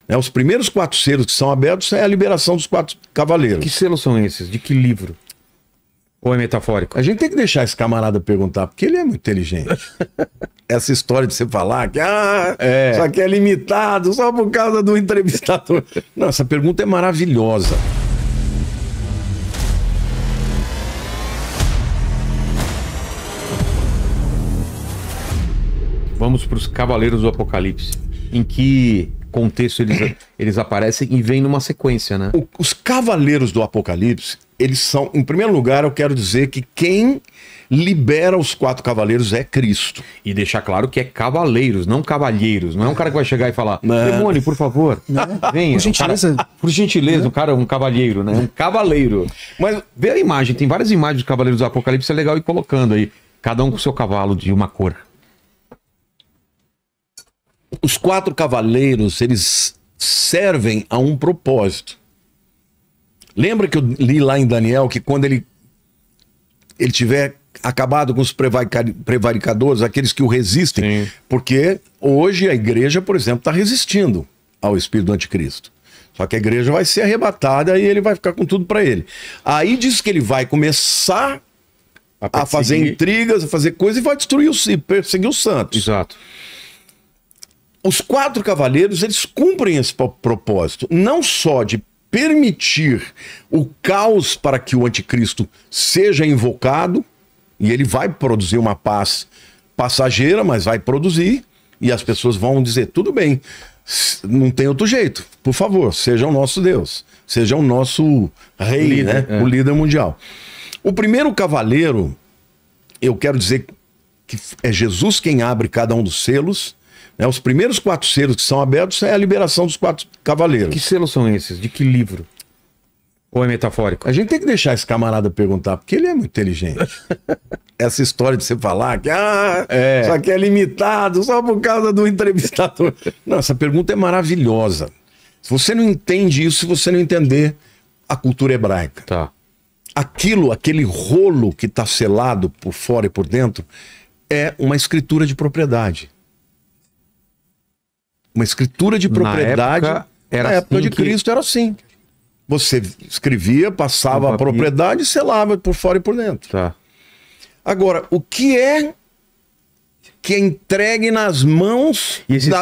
Né? Os primeiros 4 selos que são abertos é a liberação dos 4 cavaleiros. Que selos são esses? De que livro? Ou é metafórico? A gente tem que deixar esse camarada perguntar, porque ele é muito inteligente. Essa história de você falar que isso aqui é limitado só por causa do entrevistador. Não, essa pergunta é maravilhosa. Vamos para os Cavaleiros do Apocalipse. Em que contexto eles aparecem e vêm numa sequência, né? Os Cavaleiros do Apocalipse, eles são, em primeiro lugar, eu quero dizer que quem libera os 4 cavaleiros é Cristo. E deixar claro que é cavaleiros, não cavalheiros. Não é um cara que vai chegar e falar, demônio, por favor, venha. Por gentileza. Cara, por gentileza, um cavalheiro, né? Um cavaleiro. Mas vê a imagem, tem várias imagens dos Cavaleiros do Apocalipse, é legal ir colocando aí. Cada um com o seu cavalo de uma cor. Os 4 cavaleiros, eles servem a um propósito. Lembra que eu li lá em Daniel que quando ele tiver acabado com os prevaricadores, aqueles que o resistem, sim, porque hoje a igreja, por exemplo, está resistindo ao espírito do anticristo. Só que a igreja vai ser arrebatada e ele vai ficar com tudo para ele. Aí diz que ele vai começar a fazer intrigas, a fazer coisas e vai destruir e perseguir os santos. Exato. Os 4 cavaleiros, eles cumprem esse propósito, não só de permitir o caos para que o anticristo seja invocado, e ele vai produzir uma paz passageira, mas vai produzir, e as pessoas vão dizer, tudo bem, não tem outro jeito, por favor, seja o nosso Deus, seja o nosso rei, líder, né? O líder mundial. O primeiro cavaleiro, eu quero dizer que é Jesus quem abre cada um dos selos. Os primeiros 4 selos que são abertos é a liberação dos 4 cavaleiros. Que selos são esses? De que livro? Ou é metafórico? A gente tem que deixar esse camarada perguntar, porque ele é muito inteligente. Essa história de você falar que isso aqui é limitado só por causa do entrevistador. Não, essa pergunta é maravilhosa. Se você não entende isso, se você não entender a cultura hebraica. Tá. Aquele rolo que está selado por fora e por dentro é uma escritura de propriedade. Uma escritura de propriedade, na época de Cristo era assim. Você escrevia, passava a propriedade e selava por fora e por dentro. Tá. Agora, o que é entregue nas mãos,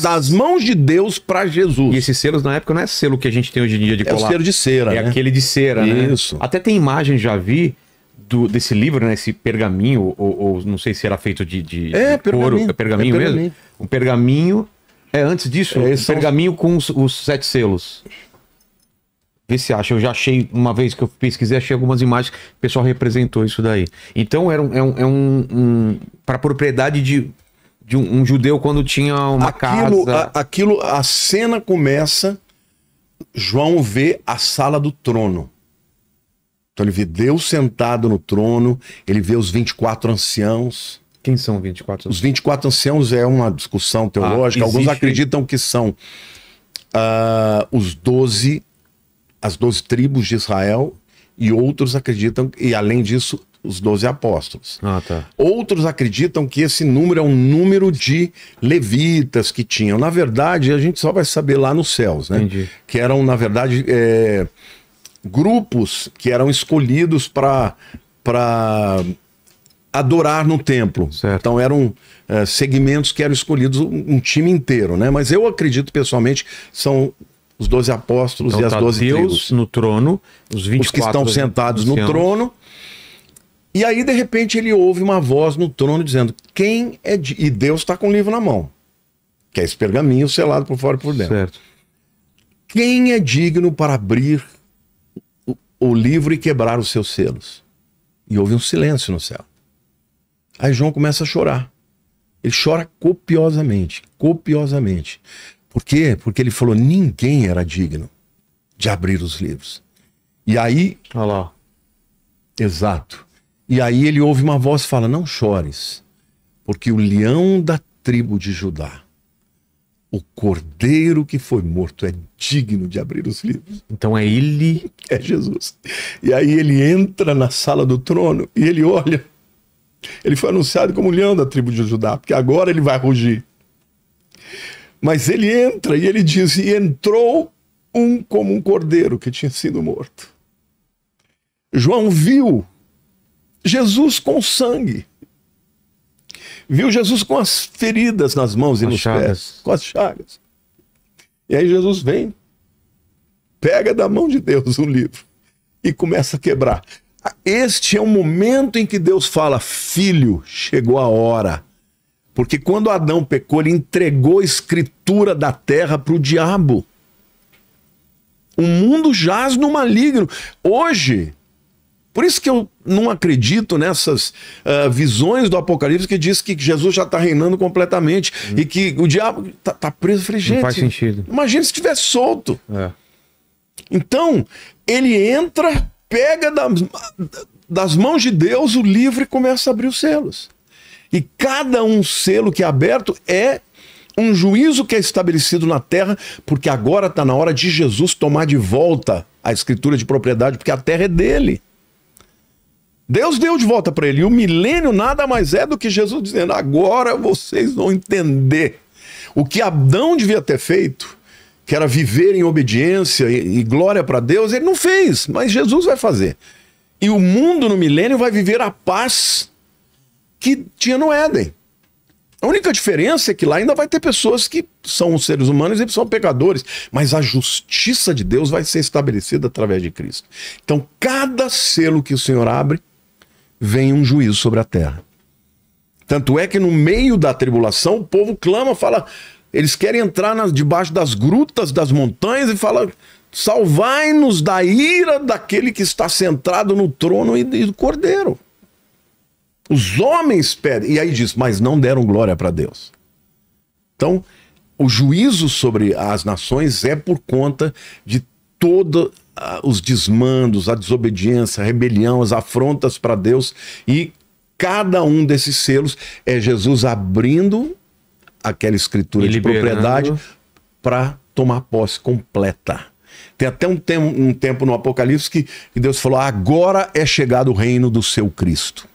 das mãos de Deus para Jesus? E esses selos na época não é selo que a gente tem hoje em dia de colar. É o selo de cera, né? Aquele de cera, né? Isso. Até tem imagem, já vi, desse livro, né? Esse pergaminho, ou não sei se era feito de couro. É pergaminho mesmo? Um pergaminho... antes disso, pergaminho com os 7 selos. Vê se acha. Eu já achei, uma vez que eu pesquisei, achei algumas imagens, o pessoal representou isso daí. Então, para propriedade de um judeu quando tinha uma casa. A cena começa, João vê a sala do trono. Então ele vê Deus sentado no trono, ele vê os 24 anciãos. Quem são 24 anciãos? Os 24 anciãos é uma discussão teológica. Alguns acreditam que são as 12 tribos de Israel, e outros acreditam, e além disso, os 12 apóstolos. Tá. Outros acreditam que esse número é um número de levitas que tinham. Na verdade, a gente só vai saber lá nos céus, né? Entendi. Que eram, na verdade, grupos que eram escolhidos para adorar no templo. Certo. Então eram segmentos que eram escolhidos, um time inteiro, né? Mas eu acredito pessoalmente são os 12 apóstolos e as 12 Deus tribos no trono, os 24 os que estão sentados anciãos no trono. E aí de repente ele ouve uma voz no trono dizendo: quem é e Deus está com o livro na mão, que é esse pergaminho selado por fora e por dentro. Certo. Quem é digno para abrir o livro e quebrar os seus selos? E houve um silêncio no céu. Aí João começa a chorar. Ele chora copiosamente, copiosamente. Por quê? Porque ele falou: ninguém era digno de abrir os livros. E aí... Olha lá. Exato. E aí ele ouve uma voz e fala: não chores, porque o leão da tribo de Judá, o cordeiro que foi morto, é digno de abrir os livros. Então é ele... É Jesus. E aí ele entra na sala do trono e ele olha. Ele foi anunciado como o leão da tribo de Judá, porque agora ele vai rugir. Mas ele entra e ele diz, e entrou um como um cordeiro que tinha sido morto. João viu Jesus com sangue. Viu Jesus com as feridas nas mãos e nos pés, com as chagas. E aí Jesus vem, pega da mão de Deus o livro e começa a quebrar. Este é o momento em que Deus fala, filho, chegou a hora. Porque quando Adão pecou, ele entregou a escritura da terra para o diabo. O mundo jaz no maligno. Hoje, por isso que eu não acredito nessas visões do Apocalipse que diz que Jesus já está reinando completamente e que o diabo está preso. Eu falei, gente, não faz sentido. Imagina se estivesse solto. Então, ele entra, pega das mãos de Deus o livro e começa a abrir os selos. E cada um selo que é aberto é um juízo que é estabelecido na terra, porque agora está na hora de Jesus tomar de volta a escritura de propriedade, porque a terra é dele. Deus deu de volta para ele. E o milênio nada mais é do que Jesus dizendo, agora vocês vão entender o que Adão devia ter feito, que era viver em obediência e glória para Deus. Ele não fez, mas Jesus vai fazer. E o mundo no milênio vai viver a paz que tinha no Éden. A única diferença é que lá ainda vai ter pessoas que são seres humanos e são pecadores, mas a justiça de Deus vai ser estabelecida através de Cristo. Então, cada selo que o Senhor abre, vem um juízo sobre a terra. Tanto é que no meio da tribulação, o povo clama, fala, eles querem entrar debaixo das grutas, das montanhas e fala, salvai-nos da ira daquele que está sentado no trono e do Cordeiro. Os homens pedem, e aí diz, mas não deram glória para Deus. Então, o juízo sobre as nações é por conta de todos os desmandos, a desobediência, a rebelião, as afrontas para Deus, e cada um desses selos é Jesus abrindo aquela escritura de propriedade para tomar posse completa. Tem até um tempo no Apocalipse que Deus falou, agora é chegado o reino do seu Cristo.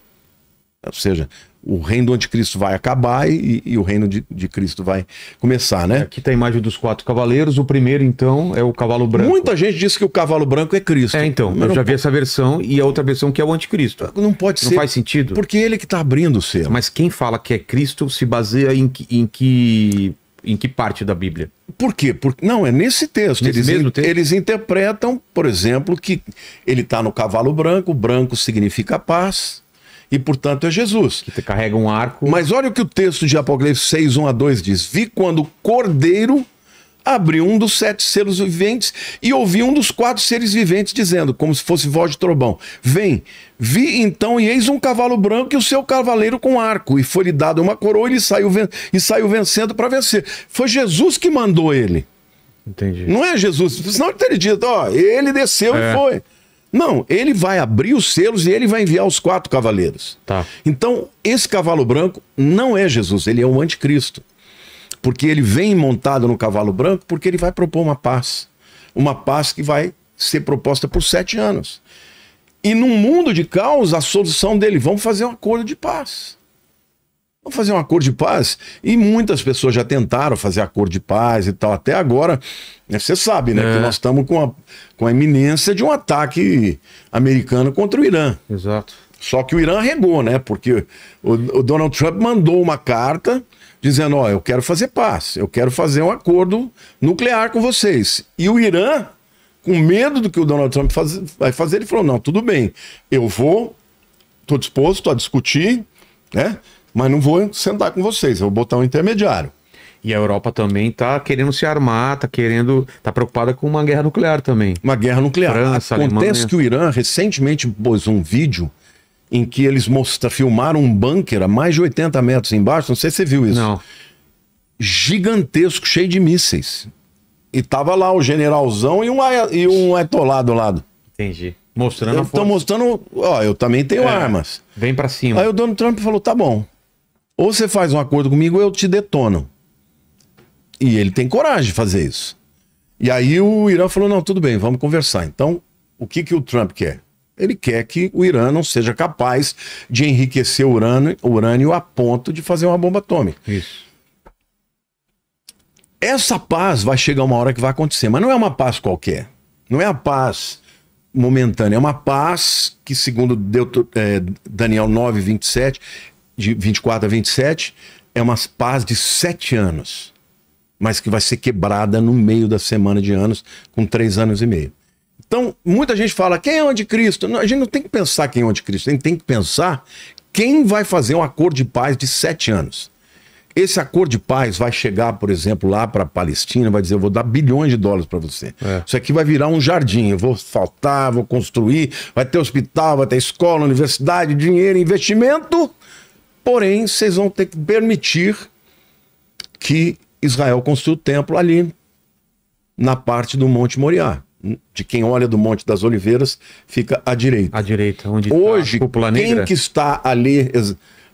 Ou seja, o reino do anticristo vai acabar e o reino de Cristo vai começar, né? Aqui tem a imagem dos 4 cavaleiros. O primeiro, então, é o cavalo branco. Muita gente diz que o cavalo branco é Cristo. Então, eu já vi essa versão e a outra versão que é o anticristo. Não pode ser. Não faz sentido. Porque ele que está abrindo o selo. Mas quem fala que é Cristo se baseia em que parte da Bíblia? Por quê? Não, é nesse texto. Mesmo texto? Eles interpretam, por exemplo, que ele está no cavalo branco, branco significa paz, e portanto é Jesus. Que carrega um arco. Mas olha o que o texto de Apocalipse 6, 1-2 diz. Vi quando o Cordeiro abriu um dos 7 selos viventes e ouvi um dos 4 seres viventes dizendo, como se fosse voz de trovão, vem. Vi então e eis um cavalo branco e o seu cavaleiro com arco, e foi-lhe dado uma coroa e ele saiu vencendo para vencer. Foi Jesus que mandou ele. Entendi. Não é Jesus, senão ele teria dito, ó, ele desceu e foi. Não, ele vai abrir os selos e ele vai enviar os 4 cavaleiros. Tá. Então, esse cavalo branco não é Jesus, ele é o anticristo. Porque ele vem montado no cavalo branco porque ele vai propor uma paz. Uma paz que vai ser proposta por 7 anos. E num mundo de caos, a solução dele, vamos fazer um acordo de paz. Vamos fazer um acordo de paz. E muitas pessoas já tentaram fazer acordo de paz e tal. Até agora, você sabe, né? Que nós estamos com a iminência de um ataque americano contra o Irã. Exato. Só que o Irã regou, né? Porque o Donald Trump mandou uma carta dizendo, ó, eu quero fazer paz, eu quero fazer um acordo nuclear com vocês. E o Irã, com medo do que o Donald Trump vai fazer, ele falou, não, tudo bem, eu estou disposto a discutir, né? Mas não vou sentar com vocês, eu vou botar um intermediário. E a Europa também está querendo se armar, está preocupada com uma guerra nuclear também. Uma guerra nuclear. França, Acontece Alemanha. que o Irã recentemente pôs um vídeo em que eles filmaram um bunker a mais de 80 metros embaixo, não sei se você viu isso. Não. Gigantesco, cheio de mísseis. E tava lá o generalzão e um ayatollah do lado. Entendi. Mostrando a Estão mostrando, ó, eu também tenho armas. Vem pra cima. Aí o Donald Trump falou, tá bom, ou você faz um acordo comigo ou eu te detono. E ele tem coragem de fazer isso. E aí o Irã falou, não, tudo bem, vamos conversar. Então, o que o Trump quer? Ele quer que o Irã não seja capaz de enriquecer o urânio a ponto de fazer uma bomba atômica. Isso. essa paz vai chegar uma hora que vai acontecer, mas não é uma paz qualquer. Não é a paz momentânea, é uma paz que, segundo Daniel 9, 27, de 24 a 27, é uma paz de 7 anos, mas que vai ser quebrada no meio da semana de anos, com 3 anos e meio. Então, muita gente fala, quem é o anticristo? Não, a gente não tem que pensar quem é o anticristo, a gente tem que pensar quem vai fazer um acordo de paz de 7 anos. Esse acordo de paz vai chegar, por exemplo, lá para a Palestina, vai dizer, eu vou dar bilhões de dólares para você. Isso aqui vai virar um jardim, eu vou asfaltar, vou construir, vai ter hospital, vai ter escola, universidade, dinheiro, investimento. Porém, vocês vão ter que permitir que Israel construa o templo ali, na parte do Monte Moriá. De quem olha do Monte das Oliveiras, fica à direita. À direita, onde hoje, tá a cúpula negra? Quem que está ali...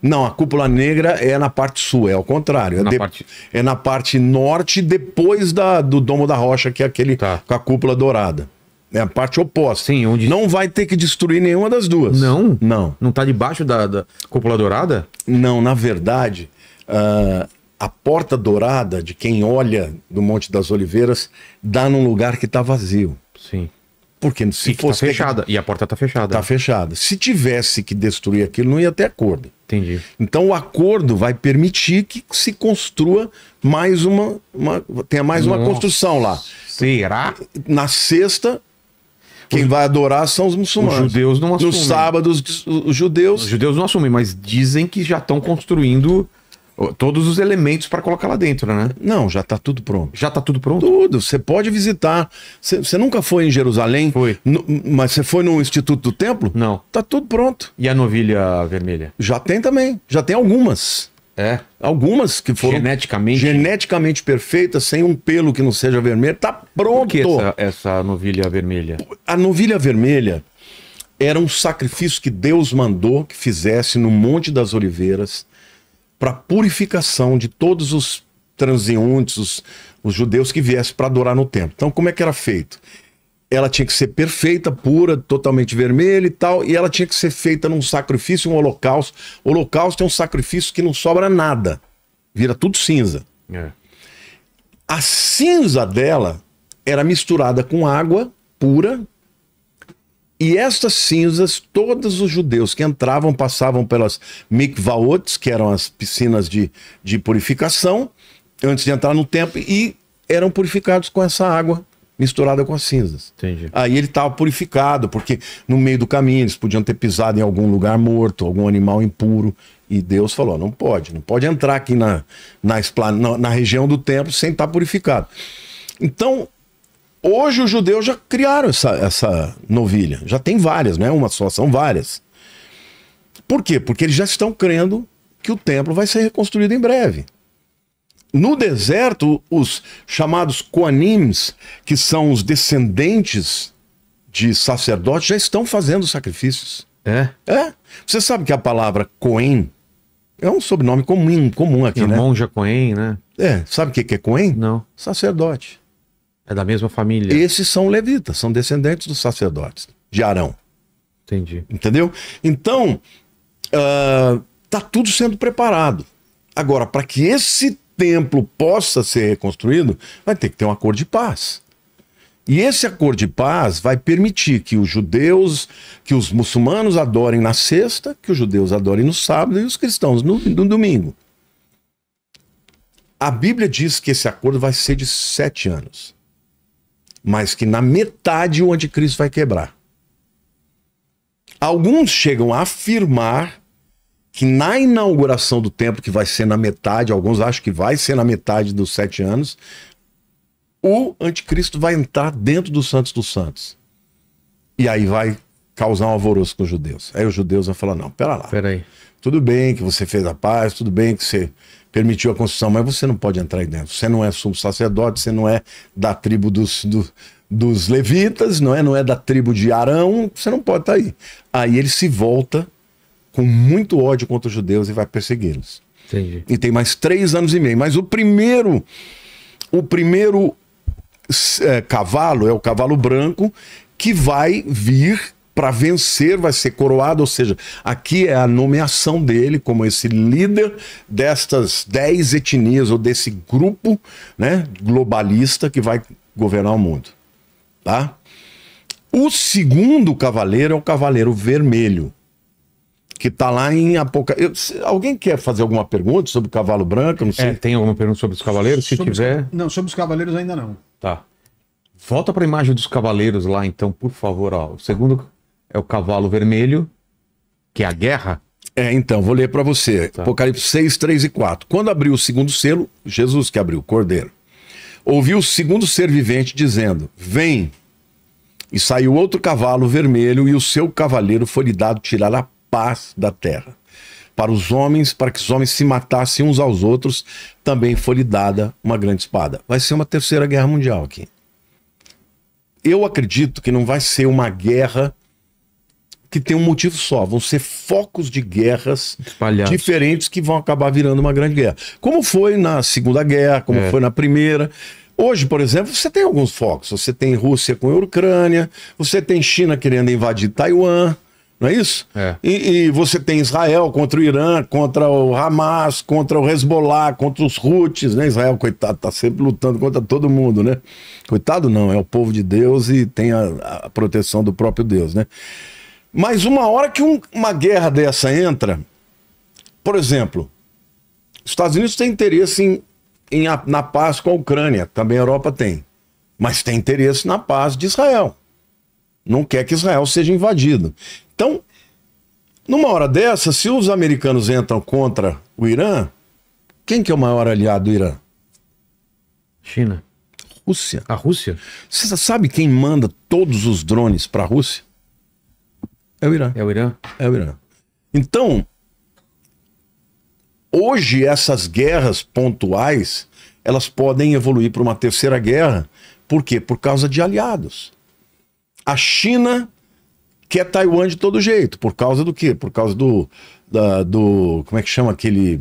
Não, a cúpula negra é na parte sul, é ao contrário. É na parte norte, depois do Domo da Rocha, que é aquele com a cúpula dourada. É a parte oposta. Sim, onde... Não vai ter que destruir nenhuma das duas. Não? Não. Não está debaixo da cúpula dourada? Não, na verdade, a porta dourada, de quem olha do Monte das Oliveiras, dá num lugar que está vazio. Sim. Porque se fosse... Tá fechada. E a porta está fechada. Está fechada. Se tivesse que destruir aquilo, não ia ter acordo. Entendi. Então o acordo vai permitir que se construa mais tenha mais uma construção lá. Será? Na sexta, quem vai adorar são os muçulmanos. Os judeus não assumem. Nos sábados, os judeus... Os judeus não assumem, mas dizem que já estão construindo todos os elementos para colocar lá dentro, né? Não, já está tudo pronto. Já está tudo pronto? Tudo. Você pode visitar. Você nunca foi em Jerusalém? Foi. Mas você foi no Instituto do Templo? Não. Tá tudo pronto. E a novilha vermelha? Já tem também. Já tem algumas. É? Algumas que foram geneticamente perfeitas, sem um pelo que não seja vermelho. Tá pronto. Por que essa novilha vermelha? A novilha vermelha era um sacrifício que Deus mandou que fizesse no Monte das Oliveiras para purificação de todos os transeuntes, os judeus que viessem para adorar no templo. Então, como é que era feito? Ela tinha que ser perfeita, pura, totalmente vermelha e tal, e ela tinha que ser feita num sacrifício, um holocausto. O holocausto é um sacrifício que não sobra nada, vira tudo cinza. A cinza dela era misturada com água pura, e estas cinzas, todos os judeus que entravam, passavam pelas mikvaot, que eram as piscinas de purificação, antes de entrar no templo, e eram purificados com essa água misturada com as cinzas. Entendi. Aí ele estava purificado, porque no meio do caminho eles podiam ter pisado em algum lugar morto, algum animal impuro, e Deus falou, não pode entrar aqui na região do templo sem estar purificado. Então, hoje os judeus já criaram essa novilha. Já tem várias, não é uma só, são várias. Por quê? Porque eles já estão crendo que o templo vai ser reconstruído em breve. No deserto, os chamados Koanims, que são os descendentes de sacerdotes, já estão fazendo sacrifícios. É? Você sabe que a palavra Cohen é um sobrenome comum aqui, né? Monja Cohen, né? Sabe o que é Cohen? Não. Sacerdote. É da mesma família. Esses são levitas, são descendentes dos sacerdotes, de Arão. Entendi. Entendeu? Então, tá tudo sendo preparado. Agora, para que esse templo possa ser reconstruído, vai ter que ter um acordo de paz. E esse acordo de paz vai permitir que os judeus, que os muçulmanos adorem na sexta, que os judeus adorem no sábado e os cristãos no domingo. A Bíblia diz que esse acordo vai ser de 7 anos. Mas que na metade o anticristo vai quebrar. Alguns chegam a afirmar que na inauguração do templo, que vai ser na metade, alguns acham que vai ser na metade dos 7 anos, o anticristo vai entrar dentro dos Santos dos Santos. E aí vai causar um alvoroço com os judeus. Aí os judeus vão falar, não, pera lá. Peraí. Tudo bem que você fez a paz, tudo bem que você permitiu a construção, mas você não pode entrar aí dentro. Você não é sumo sacerdote, você não é da tribo dos levitas, não é da tribo de Arão, você não pode estar aí. Aí ele se volta com muito ódio contra os judeus e vai persegui-los. Entendi. E tem mais 3 anos e meio. Mas o primeiro cavalo é o cavalo branco, que vai vir para vencer, vai ser coroado, ou seja, aqui é a nomeação dele como esse líder destas 10 etnias, ou desse grupo, né, globalista que vai governar o mundo. Tá? O segundo cavaleiro é o cavaleiro vermelho, que está lá em Apocalipse. Alguém quer fazer alguma pergunta sobre o cavalo branco? Não sei. Tem alguma pergunta sobre os cavaleiros? Se tiver... Não, sobre os cavaleiros ainda não. Tá. Volta para a imagem dos cavaleiros lá, então, por favor. Ó. O segundo é o cavalo vermelho, que é a guerra. Então, vou ler para você. Tá. Apocalipse 6, 3 e 4. Quando abriu o segundo selo, Jesus que abriu, o Cordeiro, ouviu o segundo ser vivente dizendo, vem. E saiu outro cavalo vermelho, e o seu cavaleiro foi-lhe dado tirar a paz da terra. Para os homens, para que os homens se matassem uns aos outros, também foi-lhe dada uma grande espada. Vai ser uma terceira guerra mundial aqui. Eu acredito que não vai ser uma guerra que tem um motivo só. Vão ser focos de guerras espalhados, diferentes, que vão acabar virando uma grande guerra. Como foi na Segunda Guerra, como foi na Primeira. Hoje, por exemplo, você tem alguns focos. Você tem Rússia com a Ucrânia, você tem China querendo invadir Taiwan, não é isso? E você tem Israel contra o Irã, contra o Hamas, contra o Hezbollah, contra os Houthis, né? Israel, coitado, tá sempre lutando contra todo mundo, né? Coitado não, é o povo de Deus e tem a proteção do próprio Deus, né? Mas uma hora que uma guerra dessa entra, por exemplo, os Estados Unidos têm interesse na paz com a Ucrânia, também a Europa tem, mas tem interesse na paz de Israel. Não quer que Israel seja invadido. Então, numa hora dessa, se os americanos entram contra o Irã, quem que é o maior aliado do Irã? China. Rússia. A Rússia? Você sabe quem manda todos os drones para a Rússia? É o Irã. É o Irã? É o Irã. Então, hoje essas guerras pontuais, elas podem evoluir para uma terceira guerra. Por quê? Por causa de aliados. A China quer Taiwan de todo jeito. Por causa do quê? Por causa do como é que chama aquele...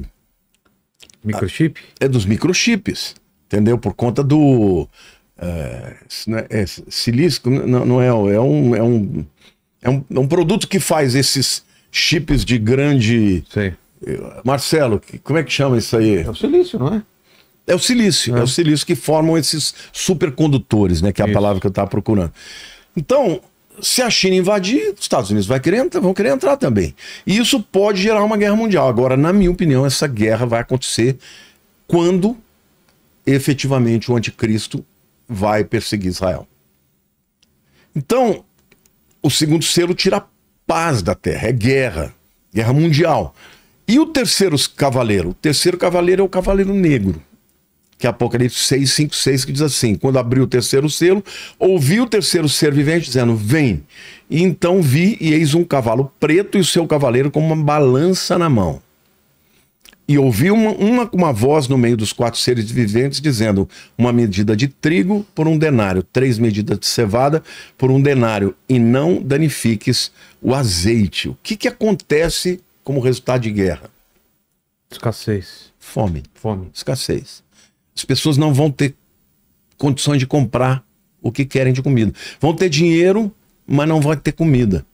Microchip? Dos microchips. Entendeu? Por conta do... silício, não é, é um produto que faz esses chips de grande... Sei. Marcelo, como é que chama isso aí? É o silício, não é? É o silício. É o silício que formam esses supercondutores, né? Que é a palavra que eu estava procurando. Então, se a China invadir, os Estados Unidos vão querer entrar também. E isso pode gerar uma guerra mundial. Agora, na minha opinião, essa guerra vai acontecer quando efetivamente o anticristo vai perseguir Israel. Então, o segundo selo tira a paz da terra, é guerra mundial. E o terceiro cavaleiro? O terceiro cavaleiro é o cavaleiro negro, que é Apocalipse 6, 5, 6, que diz assim, quando abriu o terceiro selo, ouvi o terceiro ser vivente dizendo, vem. E então vi, e eis um cavalo preto e o seu cavaleiro com uma balança na mão. E ouvi uma voz no meio dos 4 seres viventes dizendo, uma medida de trigo por 1 denário, 3 medidas de cevada por 1 denário, e não danifiques o azeite. O que acontece como resultado de guerra? Escassez. Fome. Fome. Escassez. As pessoas não vão ter condições de comprar o que querem de comida. Vão ter dinheiro, mas não vão ter comida.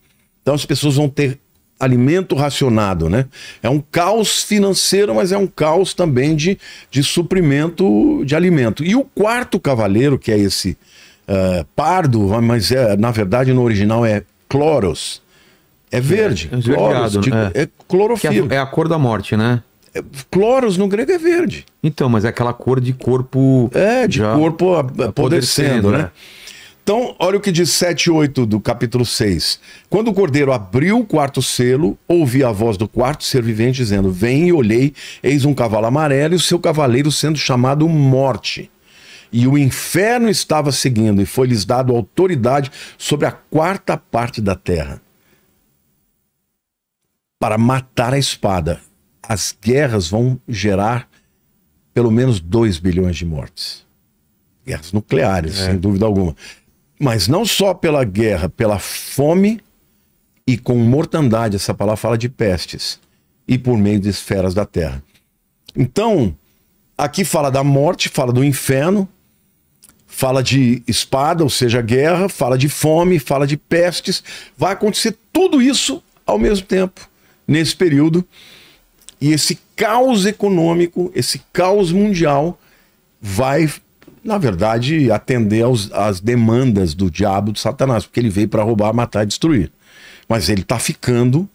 Então as pessoas vão ter alimento racionado, né? É um caos financeiro, mas é um caos também de suprimento de alimento. E o quarto cavaleiro, que é esse pardo, mas na verdade no original é chloros. É verde. Chloros, é clorofila. É a cor da morte, né? Chloros no grego é verde. Então, mas é aquela cor de corpo... corpo apodrecendo, né? Então, olha o que diz 7 e 8 do capítulo 6. Quando o cordeiro abriu o quarto selo, ouvi a voz do quarto ser vivente dizendo, vem, e olhei, eis um cavalo amarelo e o seu cavaleiro sendo chamado Morte. E o inferno estava seguindo, e foi-lhes dado autoridade sobre a 4ª parte da terra, para matar a espada. As guerras vão gerar pelo menos 2 bilhões de mortes. Guerras nucleares, sem dúvida alguma. Mas não só pela guerra, pela fome e com mortandade, essa palavra fala de pestes, e por meio de esferas da terra. Então, aqui fala da morte, fala do inferno, fala de espada, ou seja, guerra, fala de fome, fala de pestes. Vai acontecer tudo isso ao mesmo tempo, nesse período. E esse caos econômico, esse caos mundial vai, na verdade, atender às demandas do diabo, do Satanás, porque ele veio para roubar, matar e destruir. Mas ele está ficando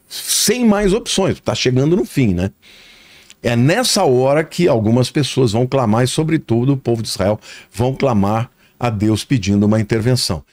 sem mais opções, está chegando no fim, né? É nessa hora que algumas pessoas vão clamar, e sobretudo o povo de Israel vão clamar a Deus pedindo uma intervenção.